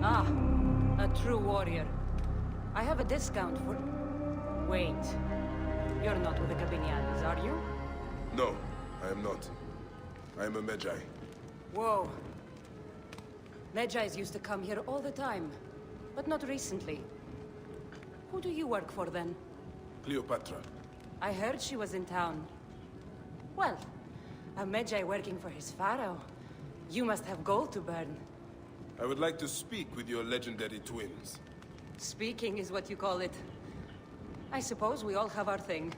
Ah, a true warrior. I have a discount for... Wait. You're not with the Gabinianis, are you? No, I am not. I am a Magi. Whoa. Magi's used to come here all the time, but not recently. Who do you work for, then? Cleopatra. I heard she was in town. Well, a Magi working for his pharaoh. You must have gold to burn. I would like to speak with your legendary twins. Speaking is what you call it. I suppose we all have our thing.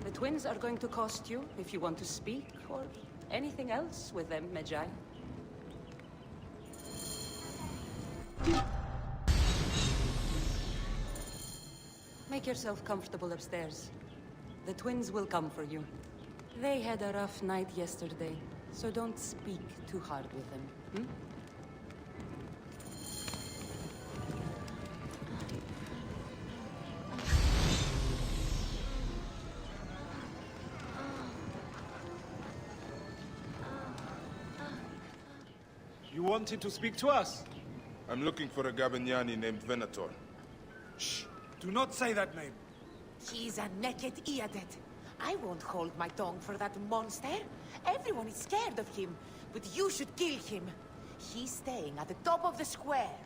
The twins are going to cost you if you want to speak, or anything else with them, Magi. Make yourself comfortable upstairs. The twins will come for you. They had a rough night yesterday, so don't speak too hard with them, hmm? You wanted to speak to us? I'm looking for a Gabiniani named Venator. Shh! Do not say that name. He's a naked Iadet. I won't hold my tongue for that monster. Everyone is scared of him, but you should kill him. He's staying at the top of the square.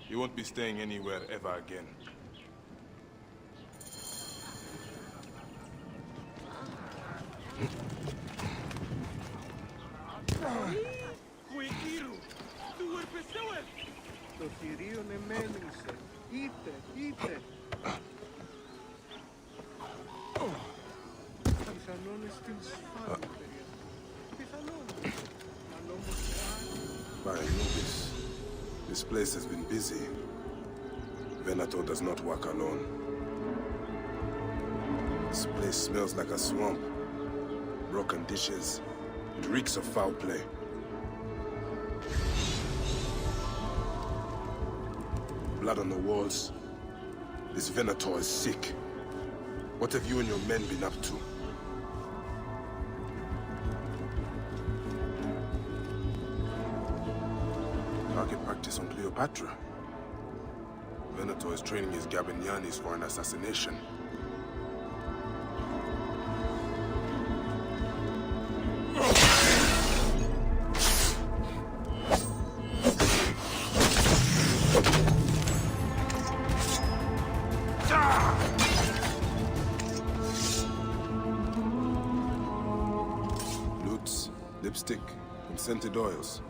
You won't be staying anywhere ever again. Το θηρίον εμέλησε. Είτε. Πιθανόν στην σφάλα, παιδιά. Πιθανόν. Αλλά όμως... By Anubis, this place has been busy. Venator does not work alone. This place smells like a swamp. Broken dishes. It reeks of foul play. Blood on the walls. This Venator is sick. What have you and your men been up to? Target practice on Cleopatra. Venator is training his Gabinianis for an assassination. Lutes, lipstick, and scented oils.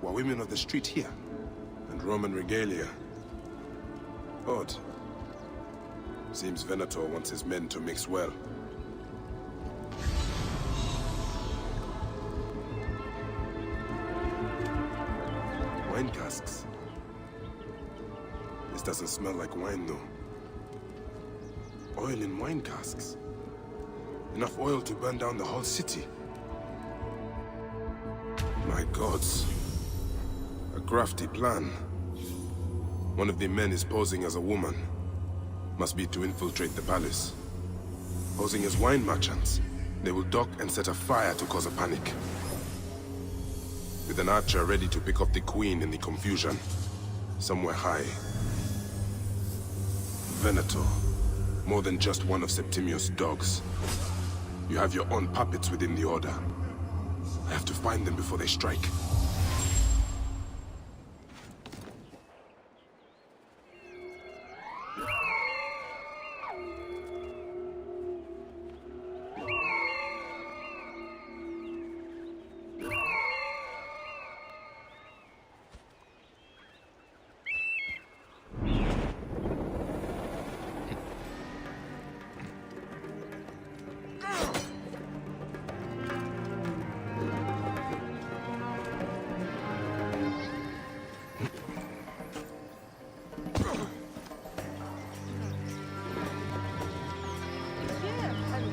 Were women of the street here? And Roman regalia. Odd. Seems Venator wants his men to mix well. Wine casks. This doesn't smell like wine, though. Oil in wine casks. Enough oil to burn down the whole city. My gods. A crafty plan. One of the men is posing as a woman. Must be to infiltrate the palace. Posing as wine merchants, they will dock and set a fire to cause a panic. With an archer ready to pick off the queen in the confusion. Somewhere high. Venator. More than just one of Septimius' dogs. You have your own puppets within the Order. I have to find them before they strike.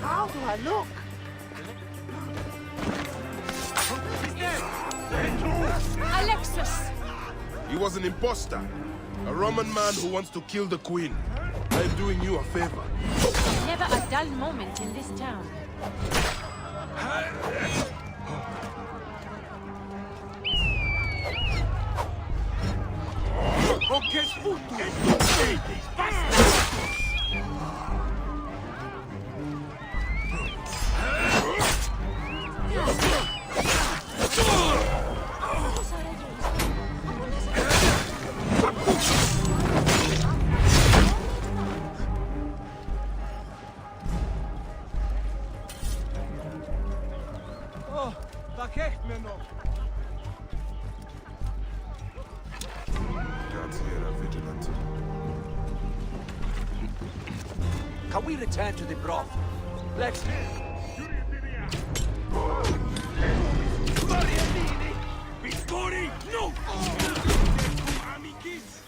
How do I look? Alexis! He was an imposter. A Roman man who wants to kill the queen. I am doing you a favor. Never a dull moment in this town. Hocus futus! Oh, dat hecht me nog. Guards here are vigilant. Can we return to the broth? Let's... Piscori, no! Amicus!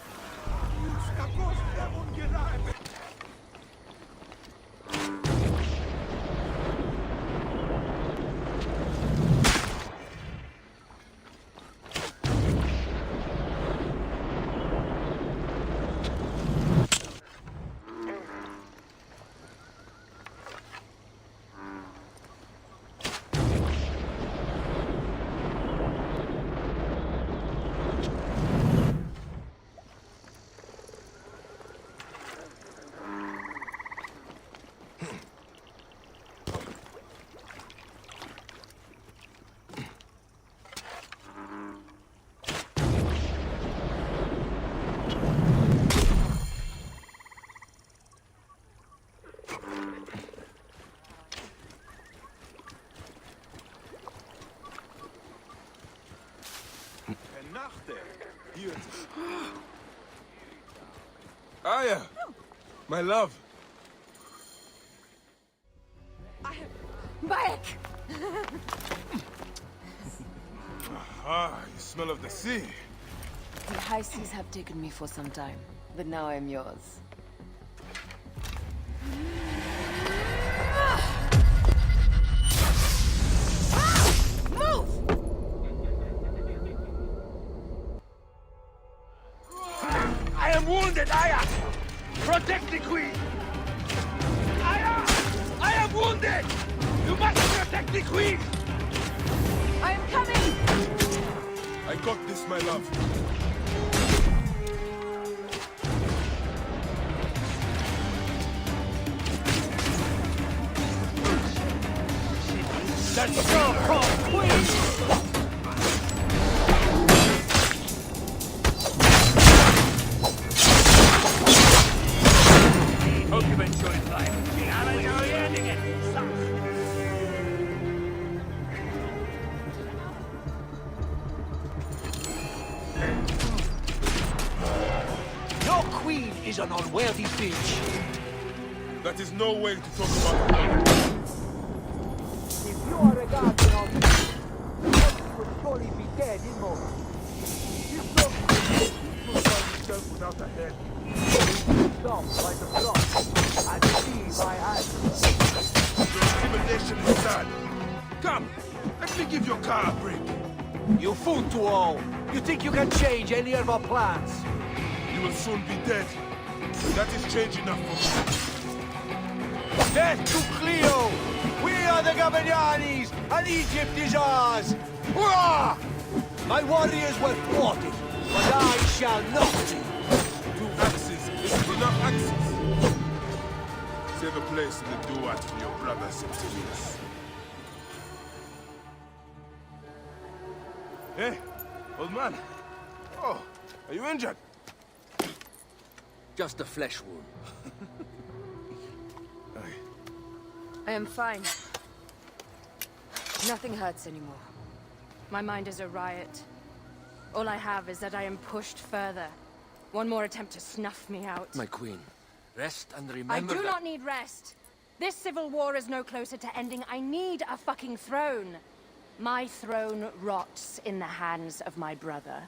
Aya! My love! Back! Ah, you smell of the sea. The high seas have taken me for some time, but now I'm yours. I am wounded, Aya! Protect the queen! Aya! I am wounded! You must protect the queen! I am coming! I got this, my love. That's so-called queen! Hope you've enjoyed life. Your queen is an unworthy bitch. That is no way to talk about her. If you are regarded on this, you would surely be dead in moment. You don't find yourself without a head. Dumb like a drop, and see my hands. Your intimidation is sad. Come, let me give your car a break. You fool to all. You think you can change any of our plans? You will soon be dead. That is change enough for me. Death to Cleo! We are the Gabianis, and Egypt is ours! Hurrah! My warriors were thwarted, but I shall not be. 2 axes isn't enough axes. Save a place in the duat for your brother, Septimius. Hey, old man. Oh, are you injured? Just a flesh wound. I am fine. Nothing hurts anymore. My mind is a riot. All I have is that I am pushed further. One more attempt to snuff me out. My queen, rest and I remember do that... not need rest. This civil war is no closer to ending. I need a fucking throne. My throne rots in the hands of my brother.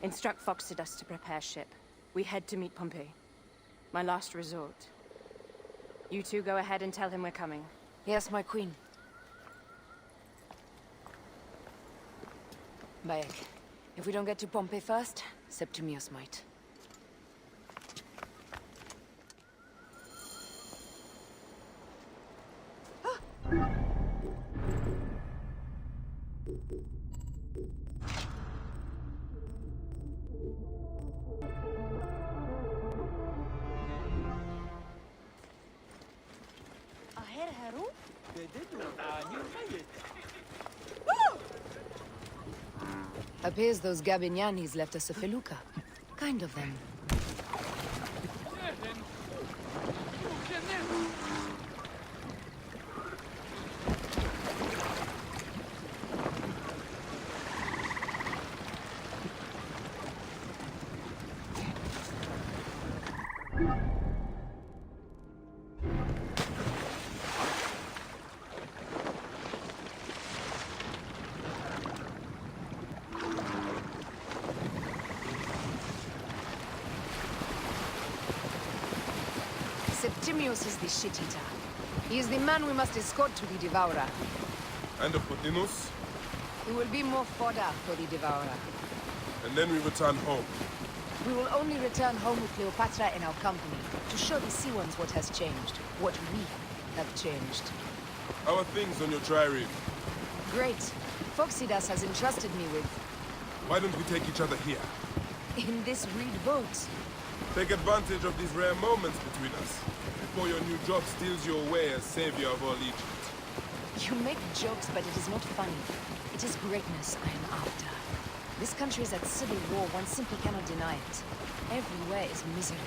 Instruct Foxidus to prepare ship. We head to meet Pompey. My last resort. You two go ahead and tell him we're coming. Yes, my queen. Bayek, if we don't get to Pompey first, Septimius might. Appears those Gabinianis left us a felucca. Kind of them. Septimius is the shit-eater. He is the man we must escort to the Devourer. And of Potinus? He will be more fodder for the Devourer. And then we return home. We will only return home with Cleopatra in our company, to show the Sea Ones what has changed, what we have changed. How are things on your trireme? Great. Phoxidas has entrusted me with... Why don't we take each other here? in this reed boat. Take advantage of these rare moments between us, before your new job steals you away as savior of all Egypt. You make jokes, but it is not funny. It is greatness I am after. This country is at civil war, one simply cannot deny it. Everywhere is misery.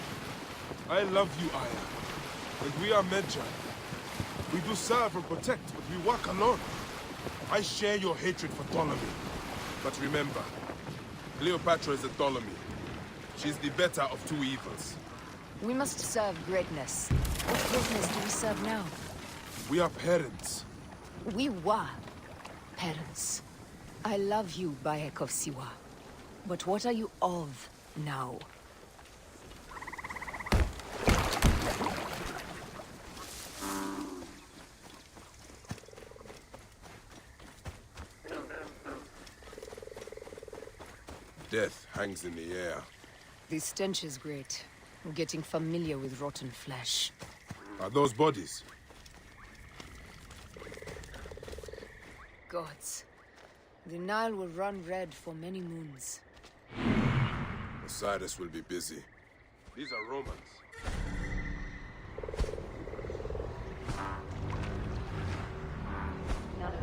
I love you, Aya. And we are Medjay. We do serve and protect, but we work alone. I share your hatred for Ptolemy. But remember, Cleopatra is a Ptolemy. She's the better of two evils. We must serve greatness. What greatness do we serve now? We are parents. We were parents. I love you, Bayek of Siwa. But what are you of now? Death hangs in the air. The stench is great. I'm getting familiar with rotten flesh. Are those bodies? Gods. The Nile will run red for many moons. Osiris will be busy. These are Romans. None of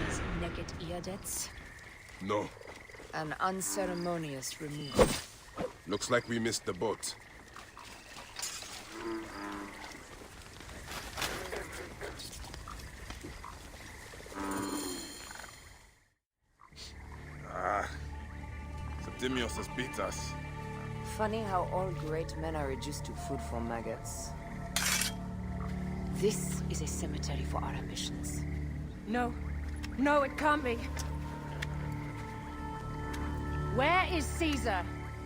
these naked Iadets. No. An unceremonious removal. Looks like we missed the boat. Septimius has beat us. Funny how all great men are reduced to food for maggots. This is a cemetery for our ambitions. No. No, it can't be. Where is Caesar?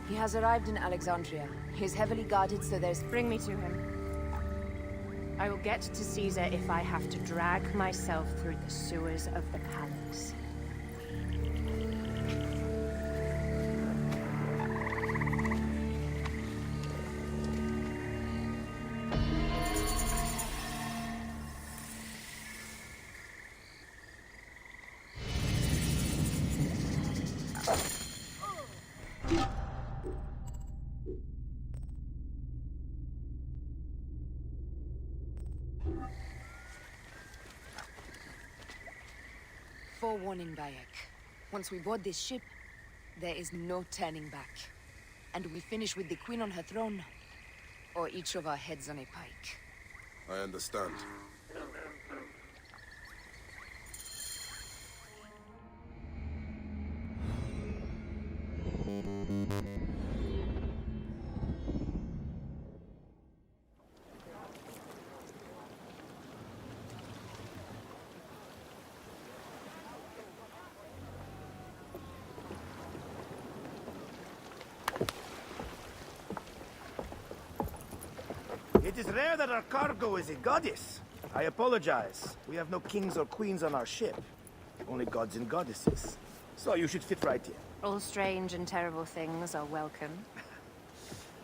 He has arrived in Alexandria. He is heavily guarded, so there's... Bring me to him. I will get to Caesar if I have to drag myself through the sewers of the palace. Forewarning, Bayek. Once we board this ship, there is no turning back. And we finish with the Queen on her throne, or each of our heads on a pike. I understand. It is rare that our cargo is a goddess. I apologize. We have no kings or queens on our ship. Only gods and goddesses. So you should fit right here. All strange and terrible things are welcome.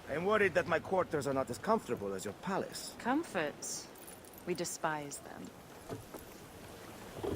I am worried that my quarters are not as comfortable as your palace. Comforts. We despise them.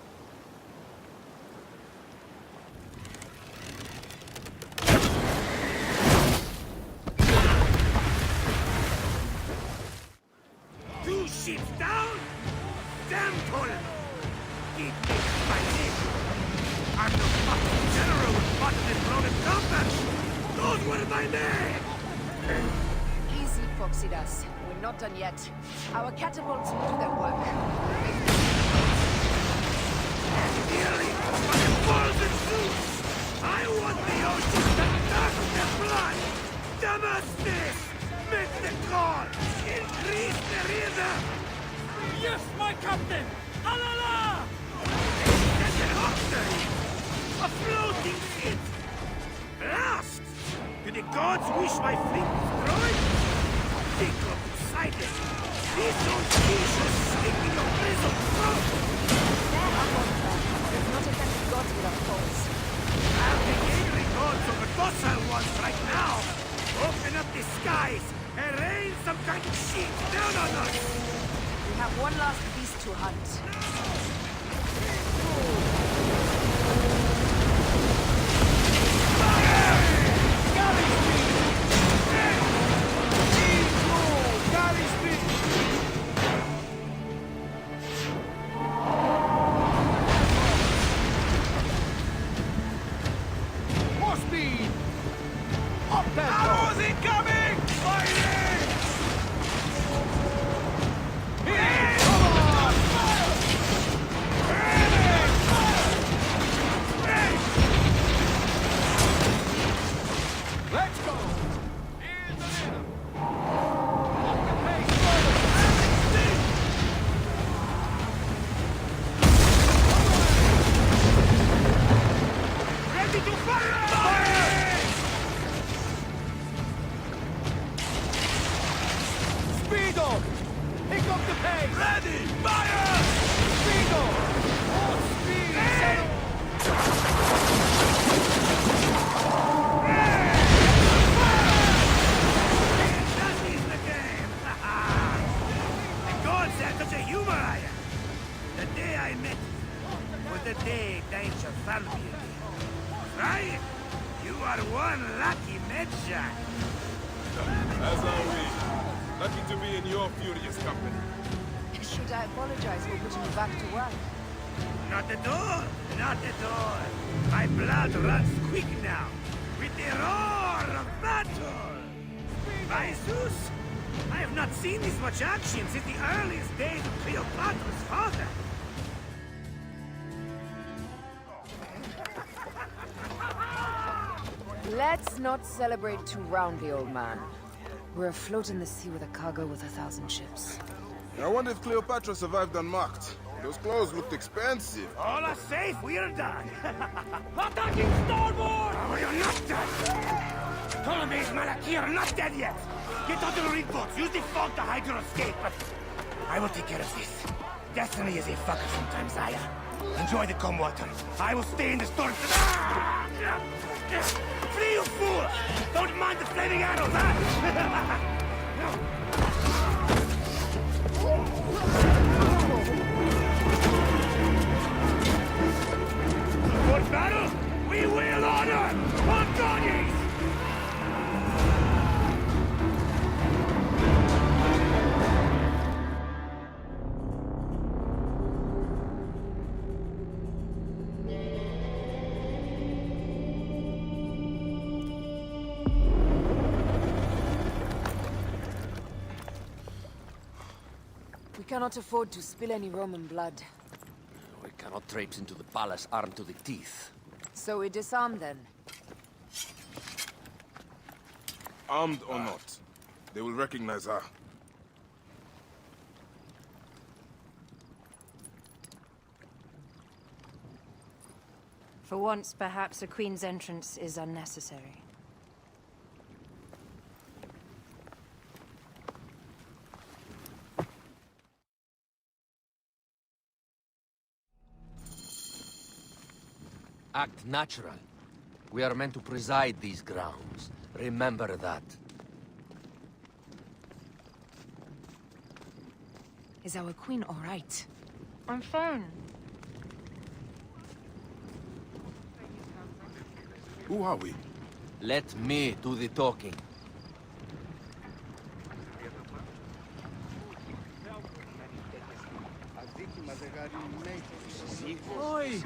not no fucking general with button and bloated compass! Those were my men! Easy, Foxidas. We're not done yet. Our catapults will do their work. Nearly, but it falls in suits! I want the ocean to thirst the blood! Damascus! Make the call! Increase the rhythm! Yes, my captain! Alala! That's an octary! A floating ship! Blast! Do the gods wish my fleet destroyed? Think of Poseidon! These don't fish are sticking your prison throat! There's not a kind of gods without faults. I'll take angry gods over docile ones right now! Open up the skies and rain some kind of shit down on us! We have one last beast to hunt. More speed! Up tempo! Arrows incoming! Fighting! Here! Come on! Let's go! Here's the rhythm! Up the pace, Ready to fire! Fire! Speedo! Pick up the pace! Ready! Fire! Speedo! More speed! That is the game! The gods have such a humor, I am. The day I met you was the day danger found me again. Right? You are one lucky medshot. As are we. Lucky to be in your furious company. Should I apologize for putting you back to work? Not at all! Not at all! My blood runs quick now, with the roar of battle! By Zeus! I have not seen this much action since the earliest days of Cleopatra's father! Let's not celebrate too roundly, old man. We're afloat in the sea with a cargo with 1,000 ships. I wonder if Cleopatra survived unmarked. Those clothes looked expensive. All are safe, we're done! Attacking starboard! Oh, you're not done! Ptolemaic Malaki are not dead yet! Get onto the rig boats, use the fog to hide your escape, but I will take care of this. Destiny is a fucker sometimes, Aya. Enjoy the calm water. I will stay in the storm. Flee, you fool! Don't mind the flaming arrows, huh? For battle, we will honor Antonius! We cannot afford to spill any Roman blood. We cannot traipse into the palace armed to the teeth. So we disarm then. Armed or not, they will recognize her. For once, perhaps a queen's entrance is unnecessary. Act natural. We are meant to preside these grounds. Remember that. Is our queen all right? I'm fine. Who are we? Let me do the talking. Oi,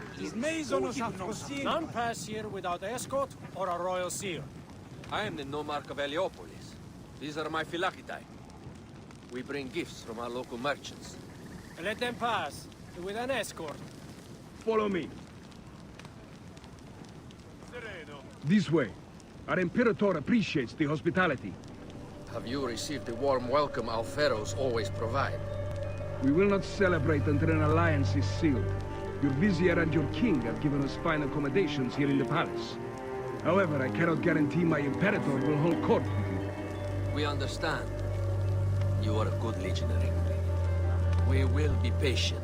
none pass here without escort or a royal seal. I am the nomarch of Heliopolis. These are my Phylakitai. We bring gifts from our local merchants. Let them pass, with an escort. Follow me. This way. Our Imperator appreciates the hospitality. Have you received the warm welcome our pharaohs always provide? We will not celebrate until an alliance is sealed. Your vizier and your king have given us fine accommodations here in the palace. However, I cannot guarantee my Imperator will hold court with you. We understand. You are a good legionary. We will be patient.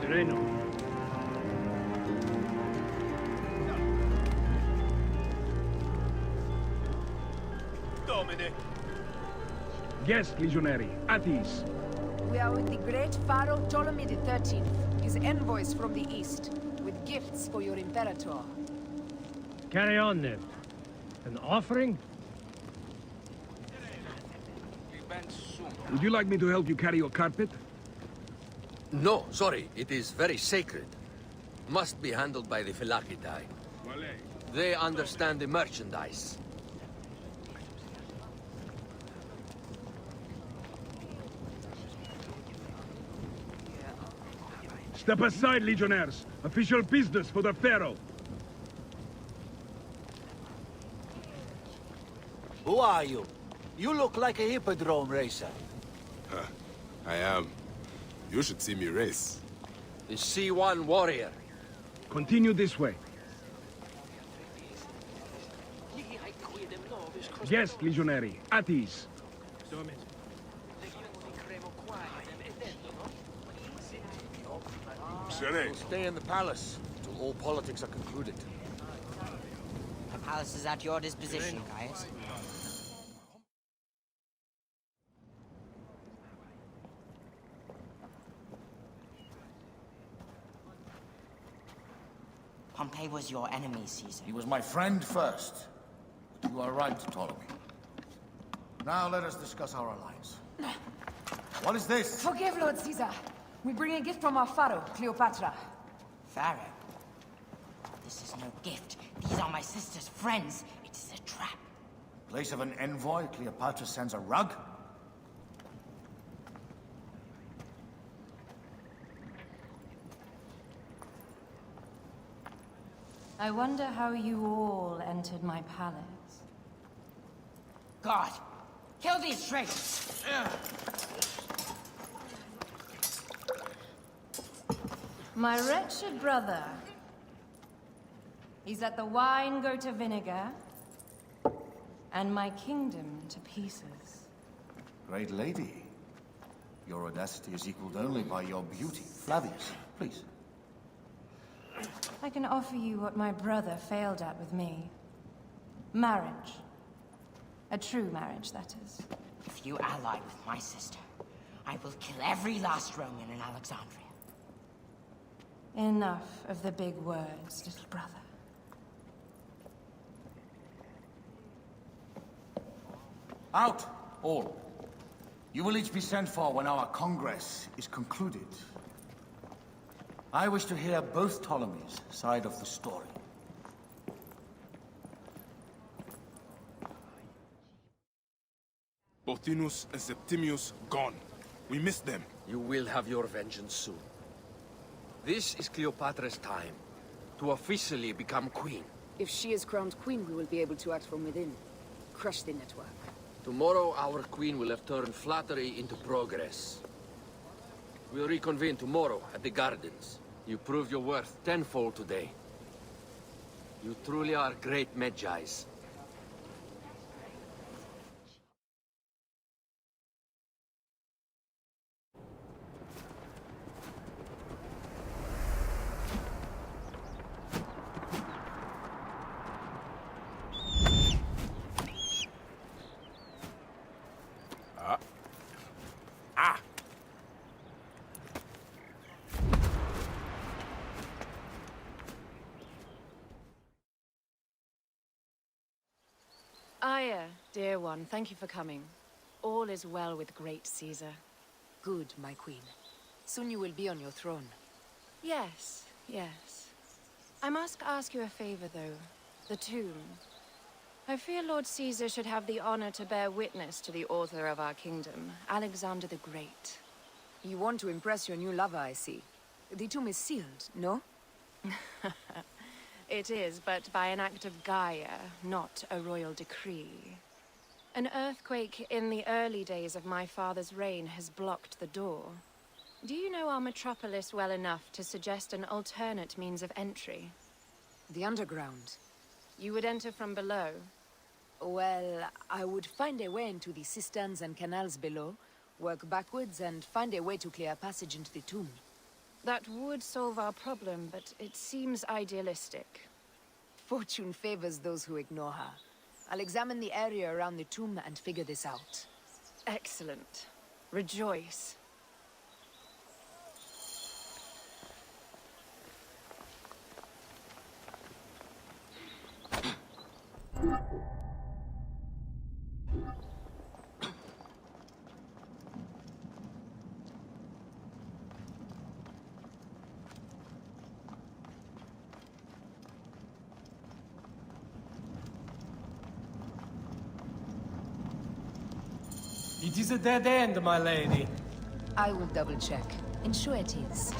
Sereno. Domine. Guest legionary, at ease. We are with the great Pharaoh Ptolemy XIII, his envoys from the east, with gifts for your Imperator. Carry on then. An offering? Would you like me to help you carry your carpet? No, sorry. It is very sacred. Must be handled by the Phylakitai. They understand the merchandise. Step aside, legionnaires. Official business for the Pharaoh. Who are you? You look like a hippodrome racer. I am. You should see me race. The C1 warrior. Continue this way. Guest legionary, at ease. We'll stay in the palace till all politics are concluded. The palace is at your disposition, Caius. Pompey was your enemy, Caesar. He was my friend first. But you are right, Ptolemy. Now let us discuss our alliance. What is this? Forgive, Lord Caesar. We bring a gift from our pharaoh, Cleopatra. Pharaoh? This is no gift. These are my sister's friends. It is a trap. In place of an envoy, Cleopatra sends a rug? I wonder how you all entered my palace. God! Kill these traitors! My wretched brother. He's let the wine go to vinegar, and my kingdom to pieces. Great lady. Your audacity is equaled only by your beauty. Flavius, please. I can offer you what my brother failed at with me. Marriage. A true marriage, that is. If you ally with my sister, I will kill every last Roman in Alexandria. Enough of the big words, little brother. Out, all. You will each be sent for when our Congress is concluded. I wish to hear both Ptolemy's side of the story. Pothinus and Septimius gone. We missed them. You will have your vengeance soon. This is Cleopatra's time to officially become queen. If she is crowned queen, we will be able to act from within. Crush the network. Tomorrow, our queen will have turned flattery into progress. We'll reconvene tomorrow at the gardens. You proved your worth tenfold today. You truly are great Magi's. Aya, Dear one, thank you for coming. All is well with great Caesar. Good, my queen. Soon you will be on your throne. Yes, yes. I must ask you a favor, though. The tomb. I fear Lord Caesar should have the honor to bear witness to the author of our kingdom, Alexander the Great. You want to impress your new lover, I see. The tomb is sealed, no? It is, but by an act of Gaia, not a royal decree. An earthquake in the early days of my father's reign has blocked the door. Do you know our metropolis well enough to suggest an alternate means of entry? The underground. You would enter from below? Well, I would find a way into the cisterns and canals below, work backwards, and find a way to clear a passage into the tomb. That would solve our problem, but it seems idealistic. Fortune favors those who ignore her. I'll examine the area around the tomb and figure this out. Excellent. Rejoice. It is a dead end, my lady. I will double-check. Ensure it is.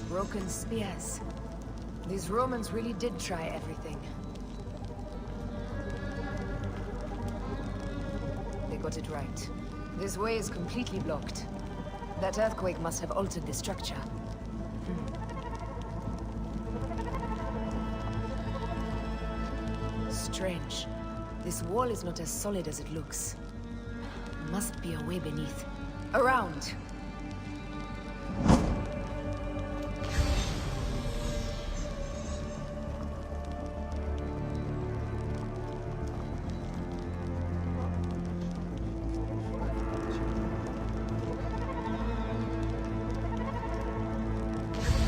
Broken spears. These Romans really did try everything. They got it right. This way is completely blocked. That earthquake must have altered the structure. Strange. This wall is not as solid as it looks. Must be a way beneath. Around!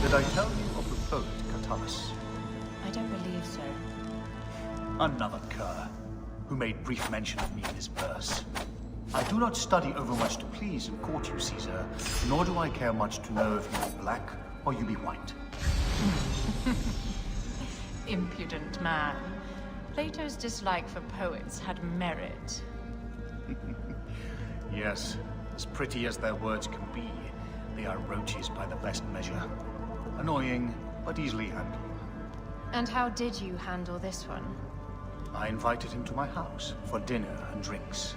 Did I tell you of the poet Catullus? I don't believe so. Another cur, who made brief mention of me in his verse. I do not study overmuch to please and court you, Caesar, nor do I care much to know if you be black or you be white. Impudent man. Plato's dislike for poets had merit. Yes, as pretty as their words can be, they are roaches by the best measure. Annoying, but easily handled. And how did you handle this one? I invited him to my house for dinner and drinks.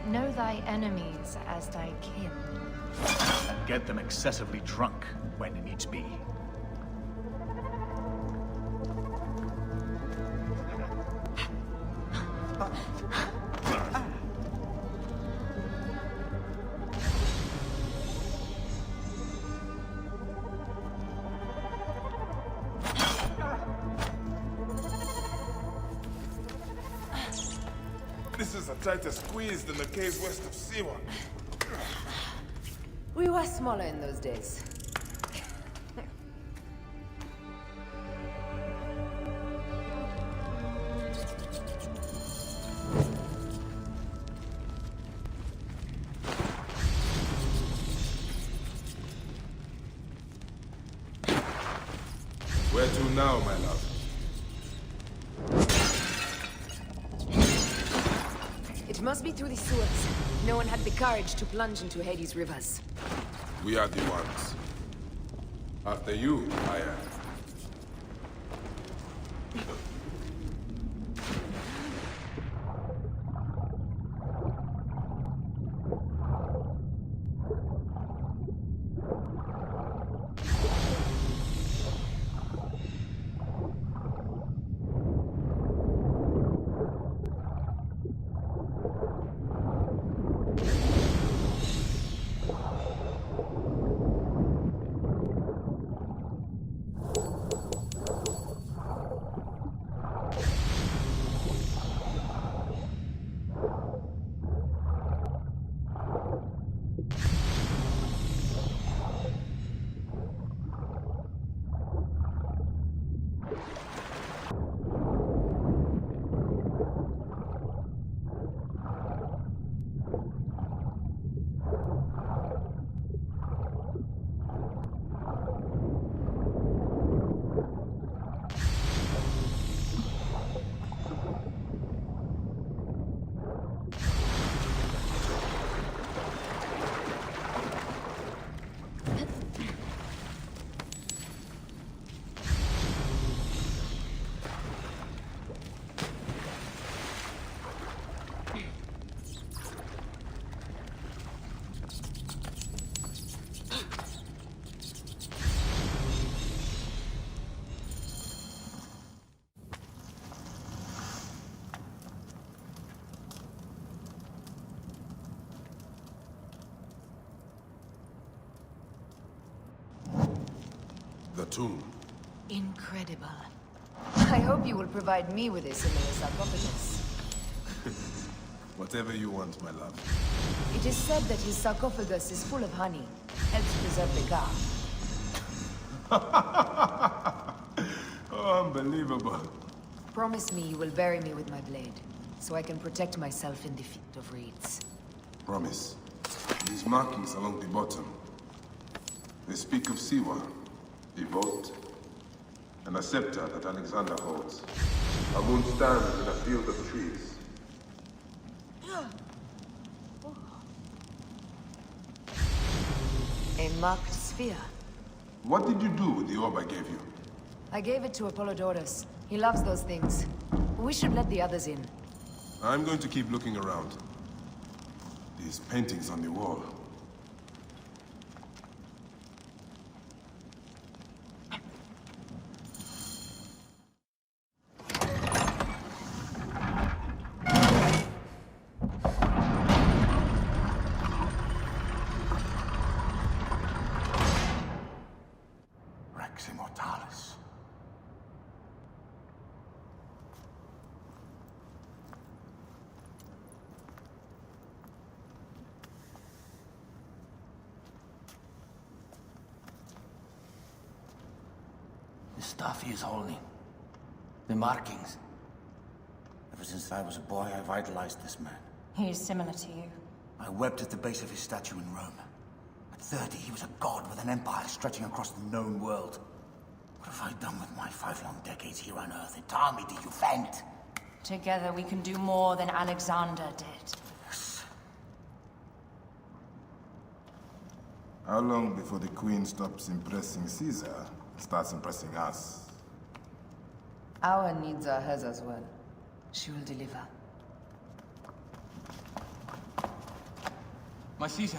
Know thy enemies as thy kin. And get them excessively drunk when needs be. This is a tighter squeeze than the caves west of Siwa. We were smaller in those days. Where to now, my love? It must be through the sewers. No one had the courage to plunge into Hades' rivers. We are the ones. After you, Aya. the tomb. Incredible. I hope you will provide me with a similar sarcophagus. Whatever you want, my love. It is said that his sarcophagus is full of honey. Helps preserve the gar. Oh, unbelievable. Promise me you will bury me with my blade, so I can protect myself in the field of reeds. Promise. These markings along the bottom. They speak of Siwa, the boat, and a scepter that Alexander holds. A moon stands in a field of trees. A marked sphere. What did you do with the orb I gave you? I gave it to Apollodorus. He loves those things. We should let the others in. I'm going to keep looking around. These paintings on the wall. Rex Immortalis. The stuff he is holding. The markings. Ever since I was a boy, I've idolized this man. He is similar to you. I wept at the base of his statue in Rome. At 30, he was a god with an empire stretching across the known world. What have I done with my 5 long decades here on Earth? Entirely to defend. Together we can do more than Alexander did. Yes. How long before the Queen stops impressing Caesar and starts impressing us? Our needs are hers as well. She will deliver. My Caesar,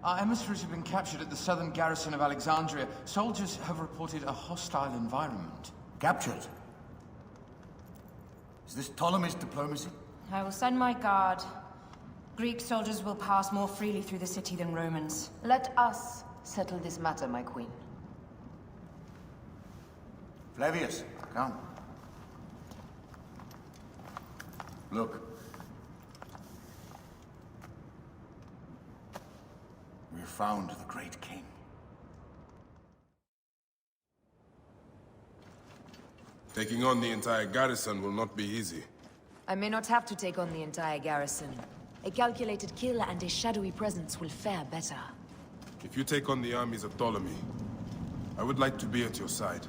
our emissaries have been captured at the southern garrison of Alexandria. Soldiers have reported a hostile environment. Captured? Is this Ptolemy's diplomacy? I will send my guard. Greek soldiers will pass more freely through the city than Romans. Let us settle this matter, my queen. Flavius, come. Look. We have found the great king. Taking on the entire garrison will not be easy. I may not have to take on the entire garrison. A calculated kill and a shadowy presence will fare better. If you take on the armies of Ptolemy, I would like to be at your side.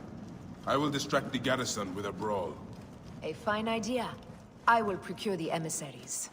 I will distract the garrison with a brawl. A fine idea. I will procure the emissaries.